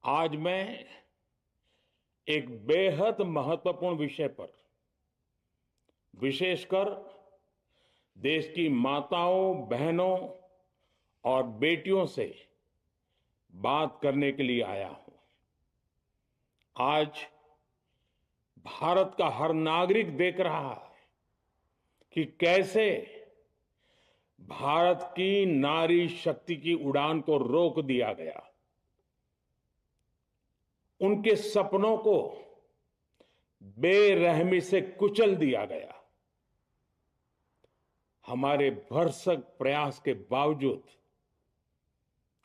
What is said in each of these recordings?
आज मैं एक बेहद महत्वपूर्ण विषय पर विशेषकर देश की माताओं, बहनों और बेटियों से बात करने के लिए आया हूं। आज भारत का हर नागरिक देख रहा है कि कैसे भारत की नारी शक्ति की उड़ान को रोक दिया गया, उनके सपनों को बेरहमी से कुचल दिया गया। हमारे भरसक प्रयास के बावजूद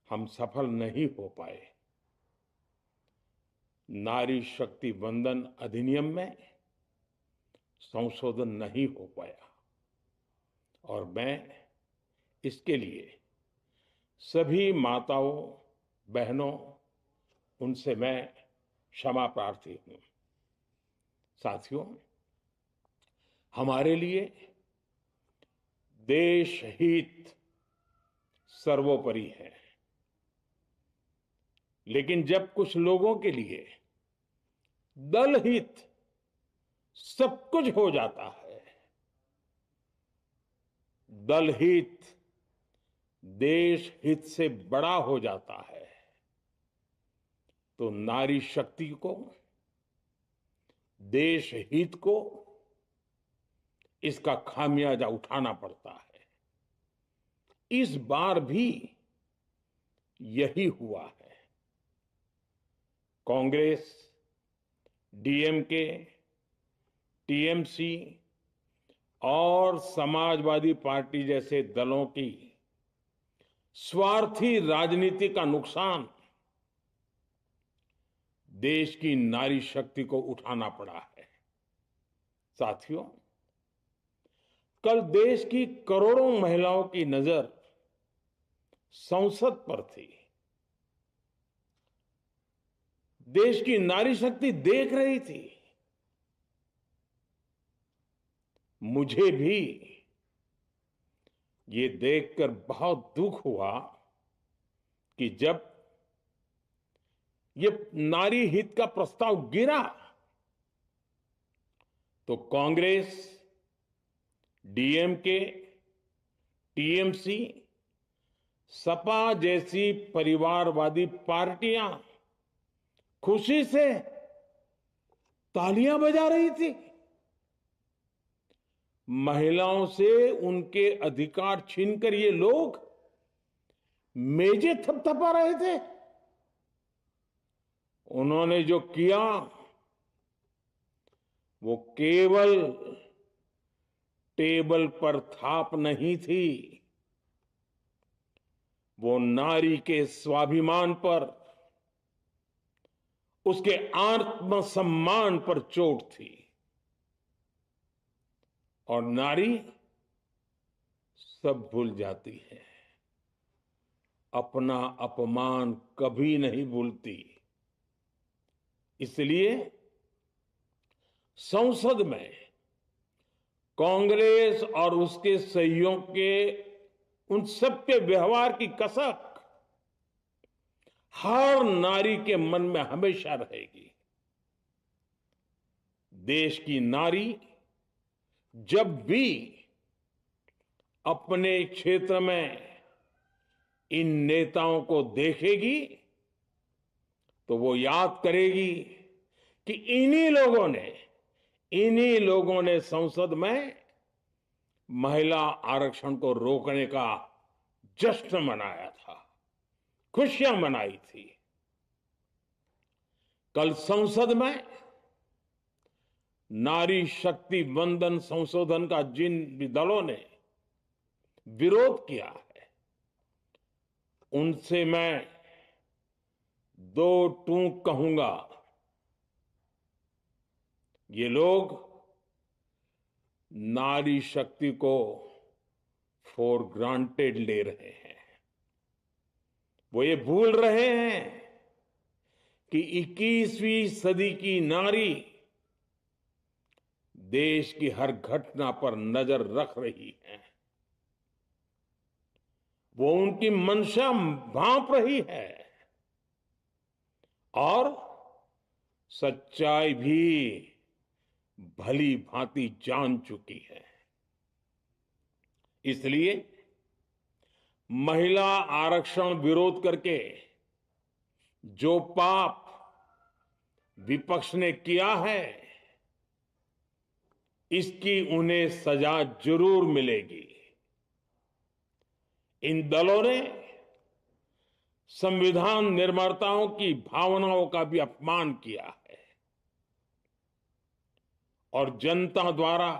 हम सफल नहीं हो पाए। नारी शक्ति वंदन अधिनियम में संशोधन नहीं हो पाया और मैं इसके लिए सभी माताओं, बहनों, उनसे मैं क्षमा प्रार्थी हूं। साथियों, हमारे लिए देश हित सर्वोपरि है, लेकिन जब कुछ लोगों के लिए दल हित सब कुछ हो जाता है, दल हित देश हित से बड़ा हो जाता है, तो नारी शक्ति को, देश हित को इसका खामियाजा उठाना पड़ता है। इस बार भी यही हुआ है। कांग्रेस, डीएमके, टीएमसी और समाजवादी पार्टी जैसे दलों की स्वार्थी राजनीति का नुकसान देश की नारी शक्ति को उठाना पड़ा है। साथियों, कल देश की करोड़ों महिलाओं की नजर संसद पर थी। देश की नारी शक्ति देख रही थी। मुझे भी ये देखकर बहुत दुख हुआ कि जब ये नारी हित का प्रस्ताव गिरा तो कांग्रेस, डीएमके, टीएमसी, सपा जैसी परिवारवादी पार्टियां खुशी से तालियां बजा रही थी। महिलाओं से उनके अधिकार छीनकर ये लोग मेजें थपथपा रहे थे। उन्होंने जो किया वो केवल टेबल पर थाप नहीं थी, वो नारी के स्वाभिमान पर, उसके आत्मसम्मान पर चोट थी। और नारी सब भूल जाती है, अपना अपमान कभी नहीं भूलती। इसलिए संसद में कांग्रेस और उसके सहयोग के उन सबके व्यवहार की कसक हर नारी के मन में हमेशा रहेगी। देश की नारी जब भी अपने क्षेत्र में इन नेताओं को देखेगी तो वो याद करेगी कि इन्हीं लोगों ने संसद में महिला आरक्षण को रोकने का जश्न मनाया था, खुशियां मनाई थी। कल संसद में नारी शक्ति वंदन संशोधन का जिन दलों ने विरोध किया है, उनसे मैं दो टूक कहूंगा। ये लोग नारी शक्ति को फॉर ग्रांटेड ले रहे हैं। वो ये भूल रहे हैं कि 21वीं सदी की नारी देश की हर घटना पर नजर रख रही है। वो उनकी मंशा भांप रही है और सच्चाई भी भली भांति जान चुकी है। इसलिए महिला आरक्षण विरोध करके जो पाप विपक्ष ने किया है, इसकी उन्हें सजा जरूर मिलेगी। इन दलों ने संविधान निर्माताओं की भावनाओं का भी अपमान किया है और जनता द्वारा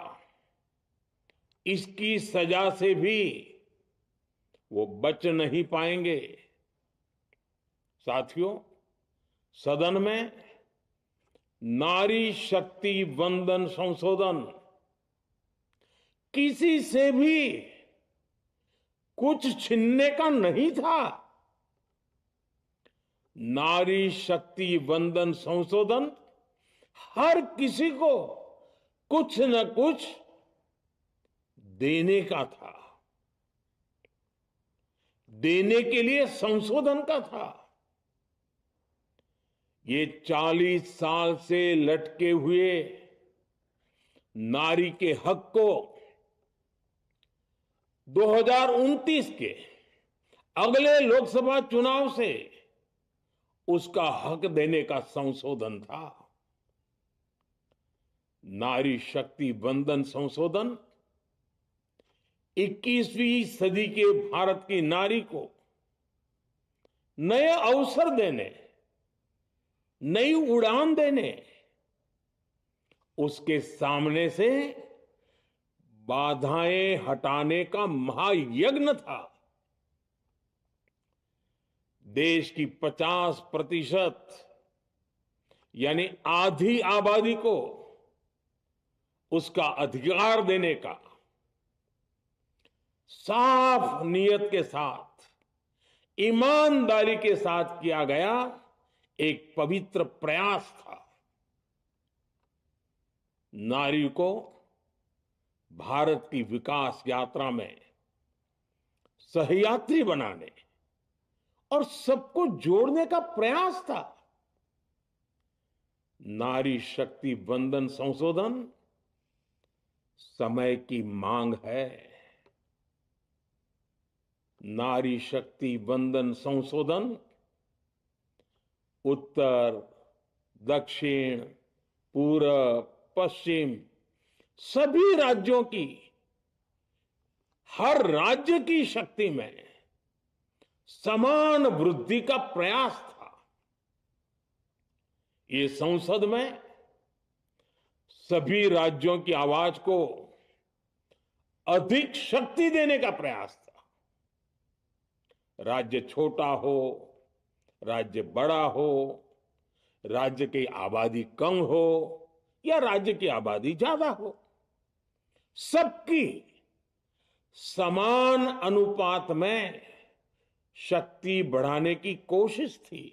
इसकी सजा से भी वो बच नहीं पाएंगे। साथियों, सदन में नारी शक्ति वंदन संशोधन किसी से भी कुछ छीनने का नहीं था। नारी शक्ति वंदन संशोधन हर किसी को कुछ न कुछ देने का था, देने के लिए संशोधन का था। ये 40 साल से लटके हुए नारी के हक को 2029 के अगले लोकसभा चुनाव से उसका हक देने का संशोधन था। नारी शक्ति वंदन संशोधन 21वीं सदी के भारत की नारी को नए अवसर देने, नई उड़ान देने, उसके सामने से बाधाएं हटाने का महायज्ञ था। देश की 50% यानी आधी आबादी को उसका अधिकार देने का साफ नियत के साथ, ईमानदारी के साथ किया गया एक पवित्र प्रयास था। नारी को भारत की विकास यात्रा में सहयात्री बनाने और सबको जोड़ने का प्रयास था। नारी शक्ति वंदन संशोधन समय की मांग है। नारी शक्ति वंदन संशोधन उत्तर, दक्षिण, पूरब, पश्चिम सभी राज्यों की, हर राज्य की शक्ति में समान वृद्धि का प्रयास था। ये संसद में सभी राज्यों की आवाज को अधिक शक्ति देने का प्रयास था। राज्य छोटा हो, राज्य बड़ा हो, राज्य की आबादी कम हो या राज्य की आबादी ज्यादा हो, सबकी समान अनुपात में शक्ति बढ़ाने की कोशिश थी।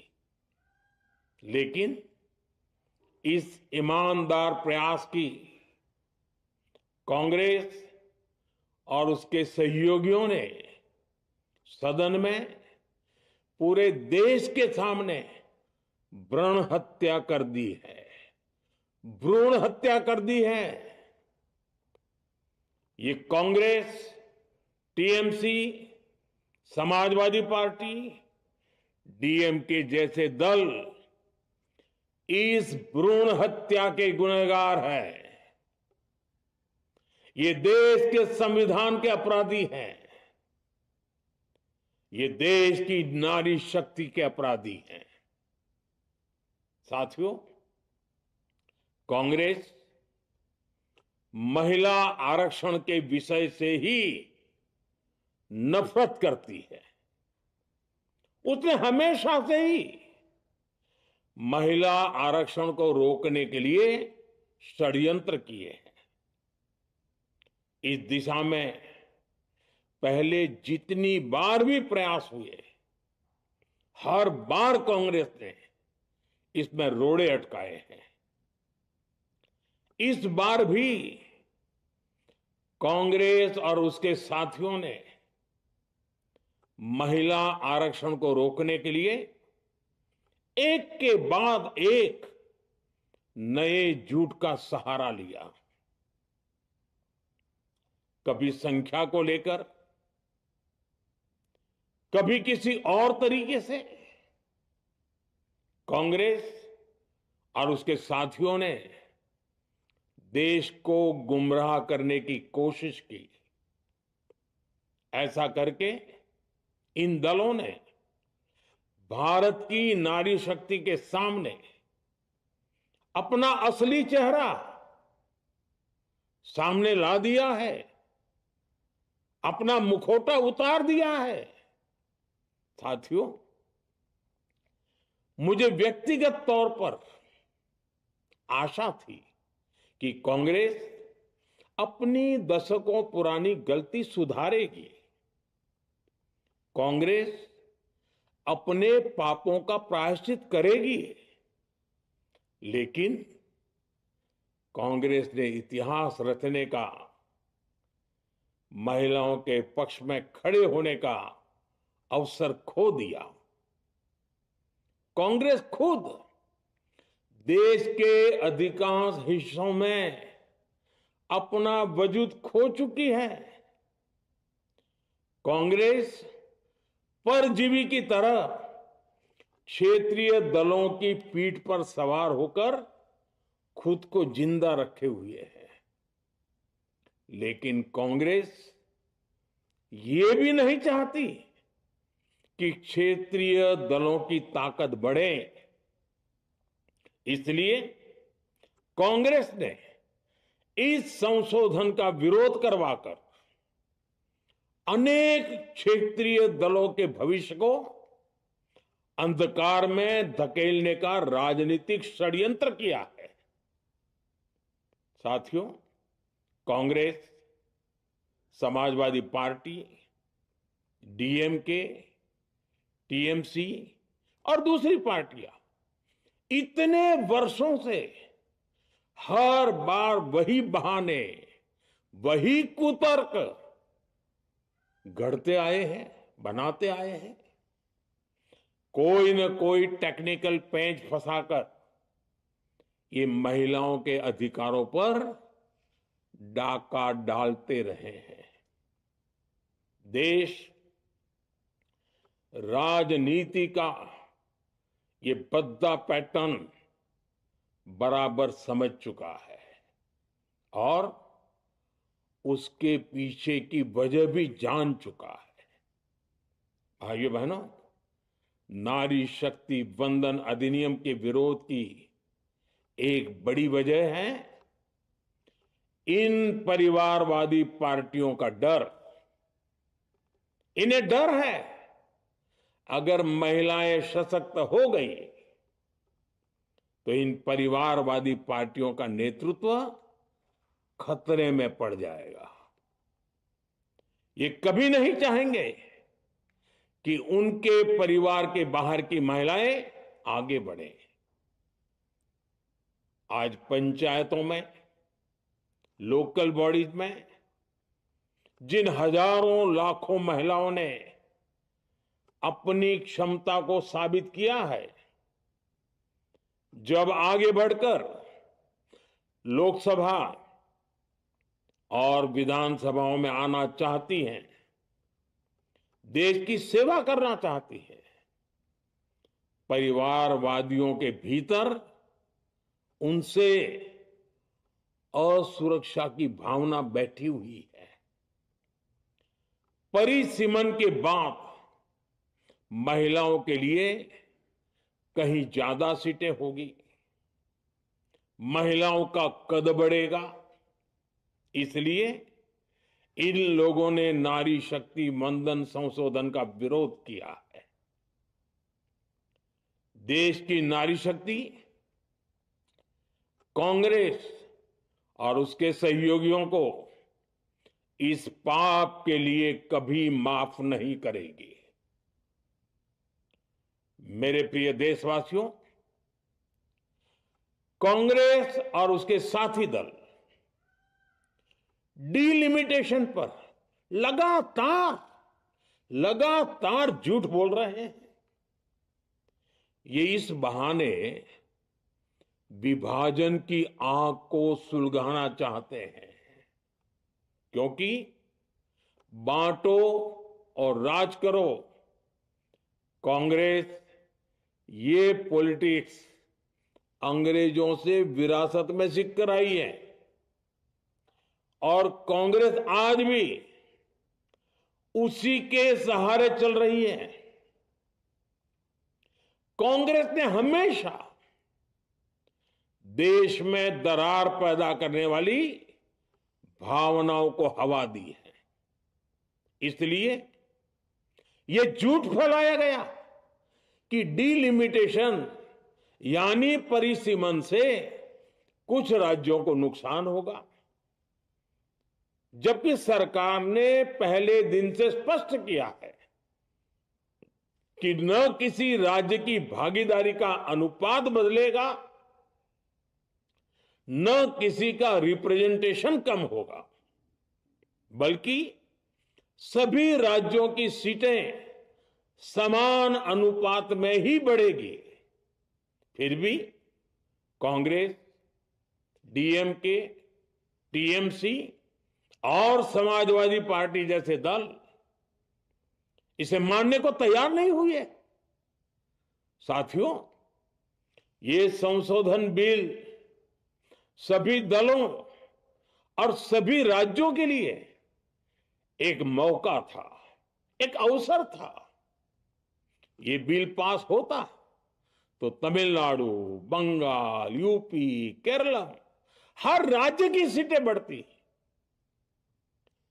लेकिन इस ईमानदार प्रयास की कांग्रेस और उसके सहयोगियों ने सदन में पूरे देश के सामने भ्रूण हत्या कर दी है, भ्रूण हत्या कर दी है। ये Congress, TMC, Samajwadi party, DMK जैसे दल इस भ्रूण हत्या के गुनहगार हैं। ये देश के संविधान के अपराधी हैं। ये देश की नारी शक्ति के अपराधी हैं। साथियों, कांग्रेस महिला आरक्षण के विषय से ही नफरत करती है। उसने हमेशा से ही महिला आरक्षण को रोकने के लिए षड्यंत्र किए हैं। इस दिशा में पहले जितनी बार भी प्रयास हुए, हर बार कांग्रेस ने इसमें रोड़े अटकाए हैं। इस बार भी कांग्रेस और उसके साथियों ने महिला आरक्षण को रोकने के लिए एक के बाद एक नए झूठ का सहारा लिया। कभी संख्या को लेकर, कभी किसी और तरीके से कांग्रेस और उसके साथियों ने देश को गुमराह करने की कोशिश की। ऐसा करके इन दलों ने भारत की नारी शक्ति के सामने अपना असली चेहरा सामने ला दिया है, अपना मुखौटा उतार दिया है। साथियों, मुझे व्यक्तिगत तौर पर आशा थी कि कांग्रेस अपनी दशकों पुरानी गलती सुधारेगी। कांग्रेस अपने पापों का प्रायश्चित करेगी। लेकिन कांग्रेस ने इतिहास रचने का, महिलाओं के पक्ष में खड़े होने का अवसर खो दिया। कांग्रेस खुद देश के अधिकांश हिस्सों में अपना वजूद खो चुकी है। कांग्रेस परजीवी की तरह क्षेत्रीय दलों की पीठ पर सवार होकर खुद को जिंदा रखे हुए है। लेकिन कांग्रेस ये भी नहीं चाहती कि क्षेत्रीय दलों की ताकत बढ़े। इसलिए कांग्रेस ने इस संशोधन का विरोध करवाकर अनेक क्षेत्रीय दलों के भविष्य को अंधकार में धकेलने का राजनीतिक षड्यंत्र किया है। साथियों, Congress, Samajwadi party, DMK, TMC और दूसरी पार्टियां इतने वर्षों से हर बार वही बहाने, वही कुतर्क गढ़ते आए हैं, बनाते आए हैं। कोई न कोई टेक्निकल पेंच फंसाकर ये महिलाओं के अधिकारों पर डाका डालते रहे हैं। देश राजनीति का ये भद्दा पैटर्न बराबर समझ चुका है और उसके पीछे की वजह भी जान चुका है। भाइयों बहनों, नारी शक्ति वंदन अधिनियम के विरोध की एक बड़ी वजह है इन परिवारवादी पार्टियों का डर। इन्हें डर है अगर महिलाएं सशक्त हो गई तो इन परिवारवादी पार्टियों का नेतृत्व खतरे में पड़ जाएगा। ये कभी नहीं चाहेंगे कि उनके परिवार के बाहर की महिलाएं आगे बढ़े। आज पंचायतों में, लोकल बॉडीज में जिन हजारों लाखों महिलाओं ने अपनी क्षमता को साबित किया है, जब आगे बढ़कर लोकसभा और विधानसभाओं में आना चाहती हैं, देश की सेवा करना चाहती है, परिवारवादियों के भीतर उनसे असुरक्षा की भावना बैठी हुई है। परिसीमन के बाद महिलाओं के लिए कहीं ज्यादा सीटें होगी, महिलाओं का कद बढ़ेगा। इसलिए इन लोगों ने नारी शक्ति वंदन संशोधन का विरोध किया है। देश की नारी शक्ति कांग्रेस और उसके सहयोगियों को इस पाप के लिए कभी माफ नहीं करेगी। मेरे प्रिय देशवासियों, कांग्रेस और उसके साथी दल डिलिमिटेशन पर लगातार झूठ बोल रहे हैं। ये इस बहाने विभाजन की आग को सुलगाना चाहते हैं, क्योंकि बांटो और राज करो, कांग्रेस ये पॉलिटिक्स अंग्रेजों से विरासत में सीख कर आई है और कांग्रेस आज भी उसी के सहारे चल रही है। कांग्रेस ने हमेशा देश में दरार पैदा करने वाली भावनाओं को हवा दी है। इसलिए यह झूठ फैलाया गया कि डीलिमिटेशन यानी परिसीमन से कुछ राज्यों को नुकसान होगा, जबकि सरकार ने पहले दिन से स्पष्ट किया है कि न किसी राज्य की भागीदारी का अनुपात बदलेगा, न किसी का रिप्रेजेंटेशन कम होगा, बल्कि सभी राज्यों की सीटें समान अनुपात में ही बढ़ेगी। फिर भी कांग्रेस, डीएमके, टीएमसी और समाजवादी पार्टी जैसे दल इसे मानने को तैयार नहीं हुए। साथियों, ये संशोधन बिल सभी दलों और सभी राज्यों के लिए एक मौका था, एक अवसर था। ये बिल पास होता तो तमिलनाडु, बंगाल, यूपी, केरला हर राज्य की सीटें बढ़ती,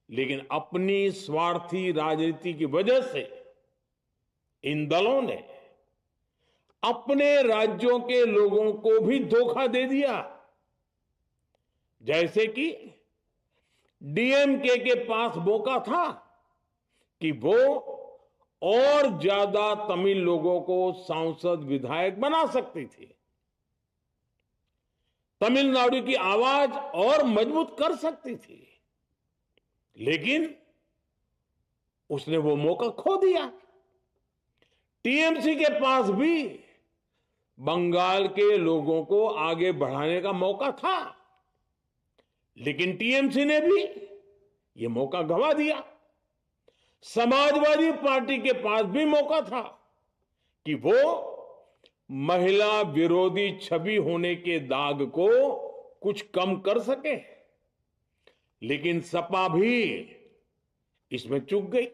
लेकिन अपनी स्वार्थी राजनीति की वजह से इन दलों ने अपने राज्यों के लोगों को भी धोखा दे दिया। जैसे कि डीएमके के पास मौका था कि वो और ज्यादा तमिल लोगों को सांसद विधायक बना सकती थी, तमिलनाडु की आवाज और मजबूत कर सकती थी, लेकिन उसने वो मौका खो दिया। टीएमसी के पास भी बंगाल के लोगों को आगे बढ़ाने का मौका था, लेकिन टीएमसी ने भी ये मौका गंवा दिया। समाजवादी पार्टी के पास भी मौका था कि वो महिला विरोधी छवि होने के दाग को कुछ कम कर सके, लेकिन सपा भी इसमें चूक गई।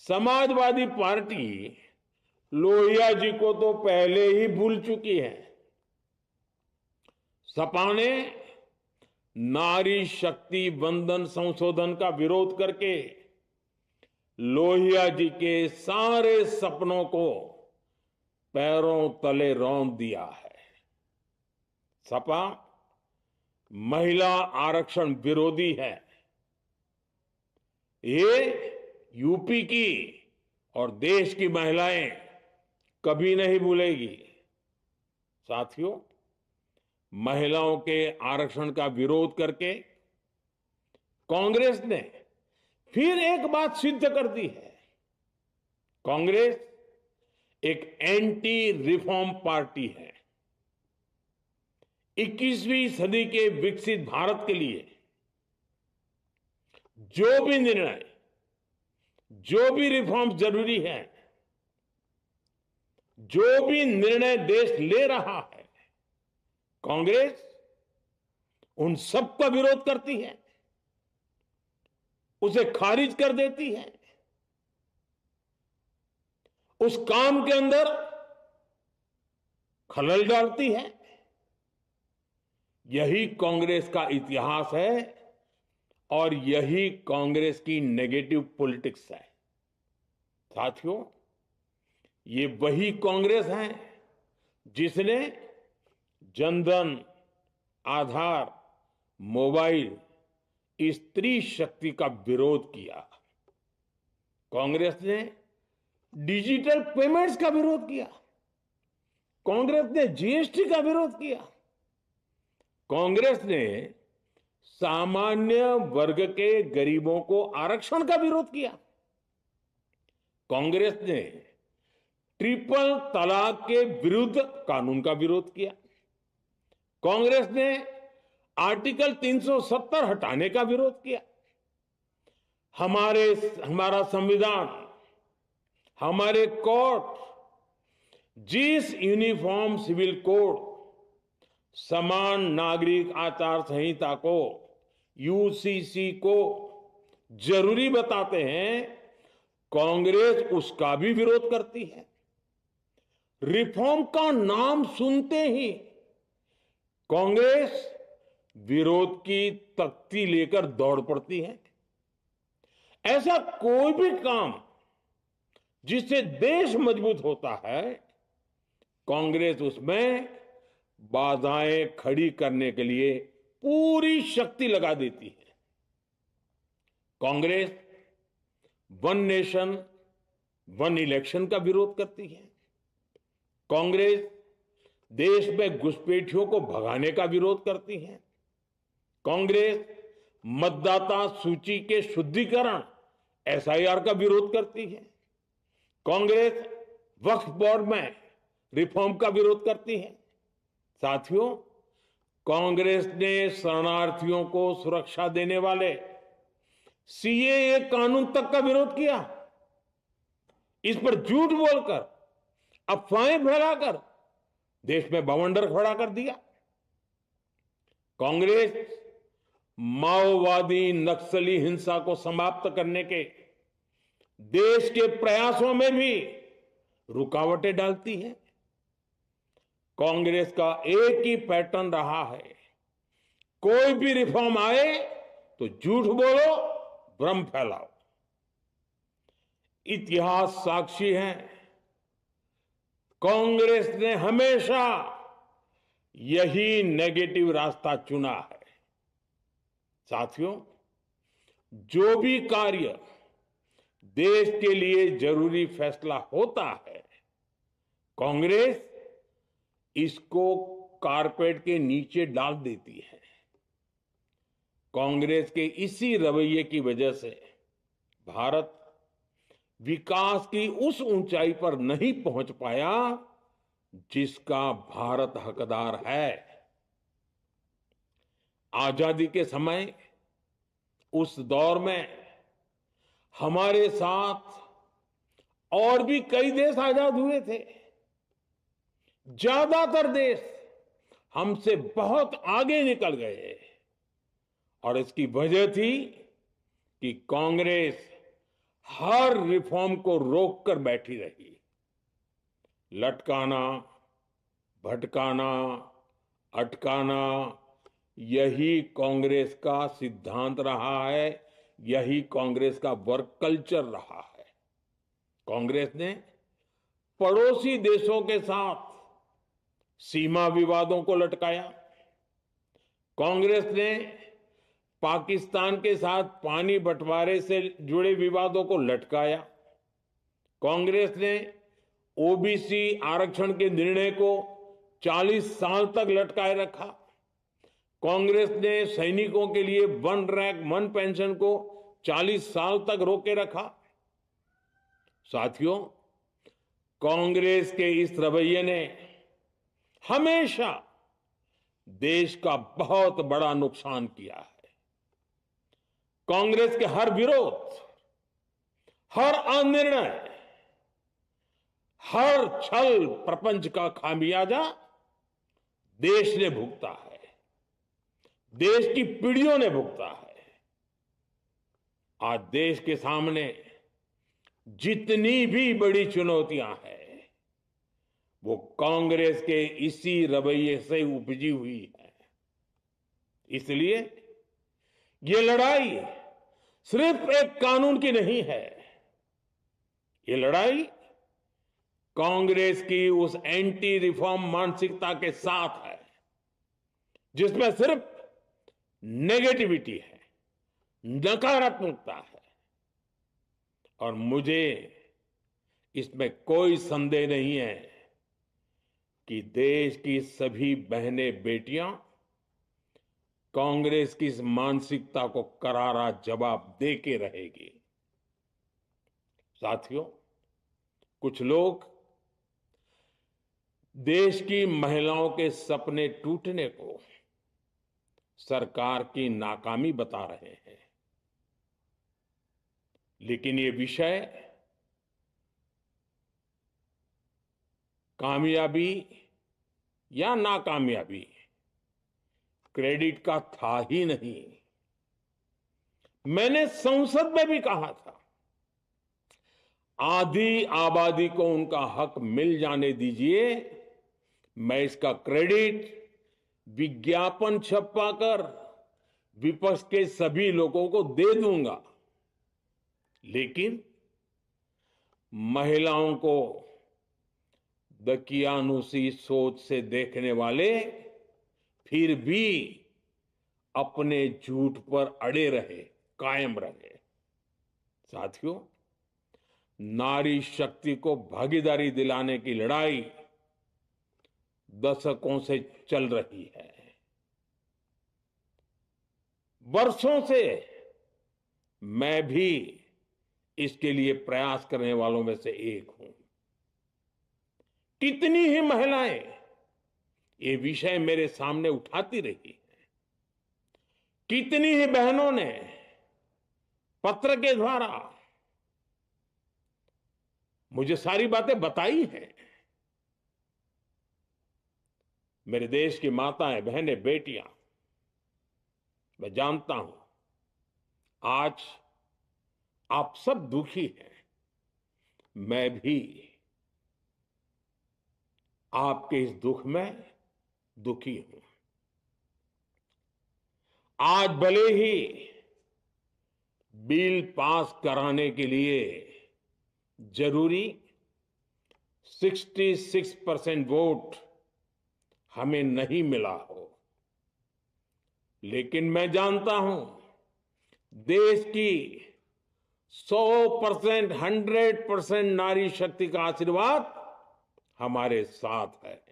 समाजवादी पार्टी लोहिया जी को तो पहले ही भूल चुकी है। सपा ने नारी शक्ति वंदन संशोधन का विरोध करके लोहिया जी के सारे सपनों को पैरों तले रौंद दिया है। सपा महिला आरक्षण विरोधी है। ये यूपी की और देश की महिलाएं कभी नहीं भूलेगी। साथियों, महिलाओं के आरक्षण का विरोध करके कांग्रेस ने फिर एक बात सिद्ध कर दी है। कांग्रेस एक एंटी रिफॉर्म पार्टी है। 21वीं सदी के विकसित भारत के लिए जो भी निर्णय, जो भी रिफॉर्म जरूरी है, जो भी निर्णय देश ले रहा है, कांग्रेस उन सब का विरोध करती है, उसे खारिज कर देती है, उस काम के अंदर खलल डालती है। यही कांग्रेस का इतिहास है और यही कांग्रेस की नेगेटिव पॉलिटिक्स है। साथियों, ये वही कांग्रेस है जिसने जनधन, आधार, मोबाइल, स्त्री शक्ति का विरोध किया। कांग्रेस ने डिजिटल पेमेंट्स का विरोध किया। कांग्रेस ने जीएसटी का विरोध किया। कांग्रेस ने सामान्य वर्ग के गरीबों को आरक्षण का विरोध किया। कांग्रेस ने ट्रिपल तलाक के विरुद्ध कानून का विरोध किया। कांग्रेस ने आर्टिकल 370 हटाने का विरोध किया। हमारा संविधान, हमारे कोर्ट जिस यूनिफॉर्म सिविल कोड, समान नागरिक आचार संहिता को, यूसीसी को जरूरी बताते हैं, कांग्रेस उसका भी विरोध करती है। रिफॉर्म का नाम सुनते ही कांग्रेस विरोध की तख्ती लेकर दौड़ पड़ती है। ऐसा कोई भी काम जिससे देश मजबूत होता है, कांग्रेस उसमें बाधाएं खड़ी करने के लिए पूरी शक्ति लगा देती है। Congress one nation one election का विरोध करती है। कांग्रेस देश में घुसपैठियों को भगाने का विरोध करती है। कांग्रेस मतदाता सूची के शुद्धिकरण एसआईआर का विरोध करती है। कांग्रेस वक्फ बोर्ड में रिफॉर्म का विरोध करती है। साथियों, कांग्रेस ने शरणार्थियों को सुरक्षा देने वाले सीएए कानून तक का विरोध किया। इस पर झूठ बोलकर, अफवाहें फैलाकर देश में बवंडर खड़ा कर दिया। कांग्रेस माओवादी नक्सली हिंसा को समाप्त करने के देश के प्रयासों में भी रुकावटें डालती है। कांग्रेस का एक ही पैटर्न रहा है, कोई भी रिफॉर्म आए तो झूठ बोलो, भ्रम फैलाओ। इतिहास साक्षी है, कांग्रेस ने हमेशा यही नेगेटिव रास्ता चुना है। साथियों, जो भी कार्य देश के लिए जरूरी फैसला होता है, कांग्रेस इसको कारपेट के नीचे डाल देती है। कांग्रेस के इसी रवैये की वजह से भारत विकास की उस ऊंचाई पर नहीं पहुंच पाया जिसका भारत हकदार है। आजादी के समय उस दौर में हमारे साथ और भी कई देश आजाद हुए थे। ज्यादातर देश हमसे बहुत आगे निकल गए और इसकी वजह थी कि कांग्रेस हर रिफॉर्म को रोककर बैठी रही। लटकाना, भटकाना, अटकाना, यही कांग्रेस का सिद्धांत रहा है, यही कांग्रेस का वर्क कल्चर रहा है। कांग्रेस ने पड़ोसी देशों के साथ सीमा विवादों को लटकाया। कांग्रेस ने पाकिस्तान के साथ पानी बंटवारे से जुड़े विवादों को लटकाया। कांग्रेस ने ओबीसी आरक्षण के निर्णय को 40 साल तक लटकाए रखा। कांग्रेस ने सैनिकों के लिए वन रैंक वन पेंशन को 40 साल तक रोके रखा। साथियों, कांग्रेस के इस रवैये ने हमेशा देश का बहुत बड़ा नुकसान किया है। कांग्रेस के हर विरोध, हर अनिर्णय, हर छल प्रपंच का खामियाजा देश ने भुगता है, देश की पीढ़ियों ने भुगता है। आज देश के सामने जितनी भी बड़ी चुनौतियां हैं, वो कांग्रेस के इसी रवैये से उपजी हुई है। इसलिए ये लड़ाई सिर्फ एक कानून की नहीं है, ये लड़ाई कांग्रेस की उस एंटी रिफॉर्म मानसिकता के साथ है जिसमें सिर्फ नेगेटिविटी है, नकारात्मकता है। और मुझे इसमें कोई संदेह नहीं है कि देश की सभी बहनें बेटियां कांग्रेस की इस मानसिकता को करारा जवाब दे के रहेगी। साथियों, कुछ लोग देश की महिलाओं के सपने टूटने को सरकार की नाकामी बता रहे हैं। लेकिन ये विषय कामयाबी या नाकामयाबी क्रेडिट का था ही नहीं। मैंने संसद में भी कहा था, आधी आबादी को उनका हक मिल जाने दीजिए, मैं इसका क्रेडिट विज्ञापन छपवाकर विपक्ष के सभी लोगों को दे दूंगा। लेकिन महिलाओं को दकियानुसी सोच से देखने वाले फिर भी अपने झूठ पर अड़े रहे, कायम रहे। साथियों, नारी शक्ति को भागीदारी दिलाने की लड़ाई दशकों से चल रही है। वर्षों से मैं भी इसके लिए प्रयास करने वालों में से एक हूं। कितनी ही महिलाएं ये विषय मेरे सामने उठाती रही हैं। कितनी ही बहनों ने पत्र के द्वारा मुझे सारी बातें बताई हैं। मेरे देश की माताएं, बहनें, बेटियां, मैं जानता हूं आज आप सब दुखी हैं। मैं भी आपके इस दुख में दुखी हूं। आज भले ही बिल पास कराने के लिए जरूरी 66% वोट हमें नहीं मिला हो, लेकिन मैं जानता हूं देश की 100%, 100% नारी शक्ति का आशीर्वाद हमारे साथ है।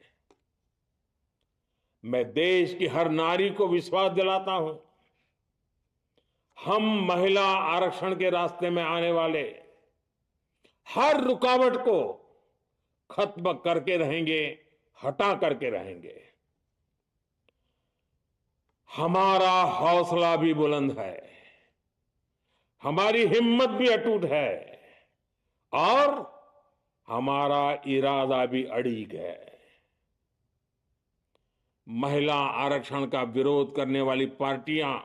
मैं देश की हर नारी को विश्वास दिलाता हूं, हम महिला आरक्षण के रास्ते में आने वाले हर रुकावट को खत्म करके रहेंगे, हटा करके रहेंगे। हमारा हौसला भी बुलंद है, हमारी हिम्मत भी अटूट है और हमारा इरादा भी अड़िग है। महिला आरक्षण का विरोध करने वाली पार्टियां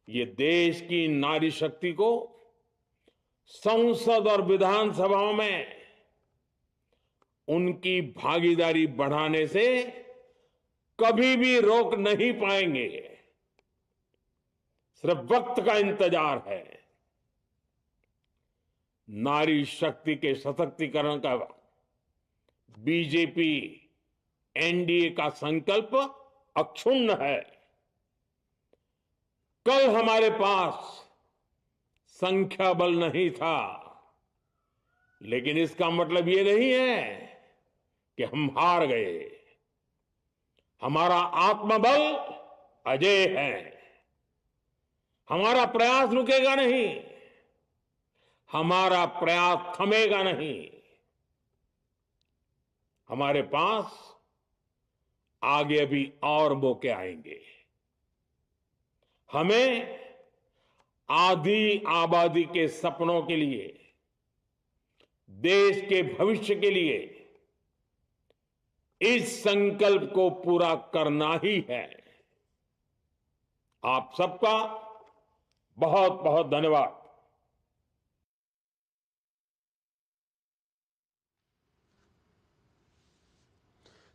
ये देश की नारी शक्ति को संसद और विधानसभाओं में उनकी भागीदारी बढ़ाने से कभी भी रोक नहीं पाएंगे। सिर्फ वक्त का इंतजार है। नारी शक्ति के सशक्तिकरण का बीजेपी एनडीए का संकल्प अक्षुण्ण है। कल हमारे पास संख्या बल नहीं था, लेकिन इसका मतलब ये नहीं है कि हम हार गए। हमारा आत्मबल अजेय है। हमारा प्रयास रुकेगा नहीं, हमारा प्रयास थमेगा नहीं। हमारे पास आगे अभी और मौके आएंगे। हमें आधी आबादी के सपनों के लिए, देश के भविष्य के लिए इस संकल्प को पूरा करना ही है। आप सबका बहुत बहुत धन्यवाद।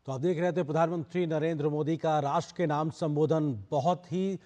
तो आप देख रहे थे प्रधानमंत्री नरेंद्र मोदी का राष्ट्र के नाम संबोधन बहुत ही